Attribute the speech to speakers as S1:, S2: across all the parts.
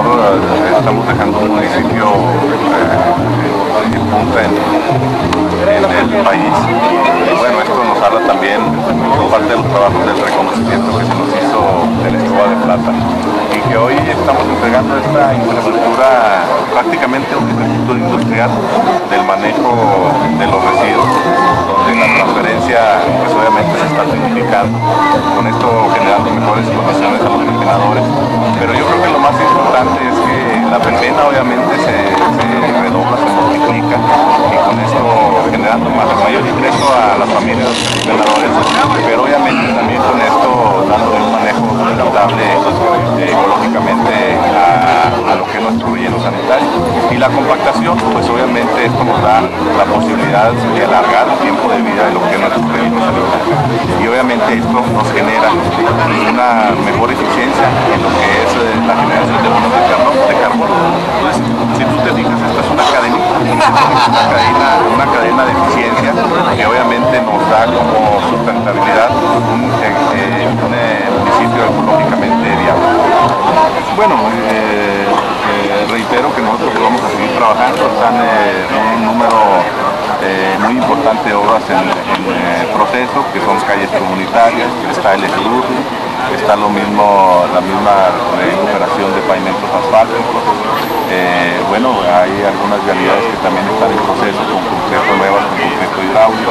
S1: menor estamos dejando un municipio en punta en el país. Y bueno, esto nos habla también por parte de los trabajos del reconocimiento que se nos hizo de la Escoba de Plata, y que hoy estamos entregando esta infraestructura, prácticamente una infraestructura industrial del manejo de los residuos, donde la transferencia pues obviamente se está significando, con esto generando mejores condiciones a los empleadores. Pero yo creo que lo más importante es que la verbena obviamente se redobla, se multiplica, y con esto generando mayor ingreso a las familias de los empleadores, pero obviamente también con esto dándole un manejo sustentable ecológicamente a lo que es nuestro relleno sanitario. Y la compactación, pues obviamente esto nos da la posibilidad de alargar el tiempo de vida de lo que es nuestro relleno sanitario. Y obviamente esto nos genera una mejor eficiencia en lo que es la generación de bonos de carbono. Entonces, si tú te fijas, esta es una cadenita, una cadena de eficiencia que obviamente nos da como sustentabilidad un municipio ecológicamente viable. Bueno, reitero que nosotros vamos a seguir trabajando. Están un número muy importante de obras en proceso, que son calles comunitarias, está el SUR, está la misma recuperación de pavimentos asfálticos. Bueno, hay algunas vialidades que también están en proceso con concreto nuevas, con concreto hidráulico.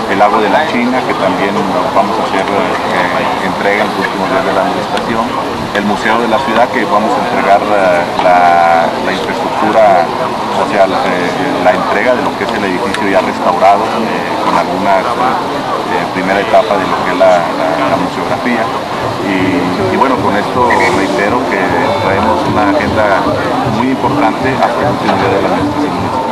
S1: El lago de la China, que también vamos a hacer entrega en los últimos días de la administración. El Museo de la Ciudad, que vamos a entregar la infraestructura, o sea, la entrega de lo que es el edificio ya restaurado, con algunas primera etapa de lo que es la museografía. Y bueno, con esto reitero que traemos una agenda muy importante hasta el último día de la administración municipal.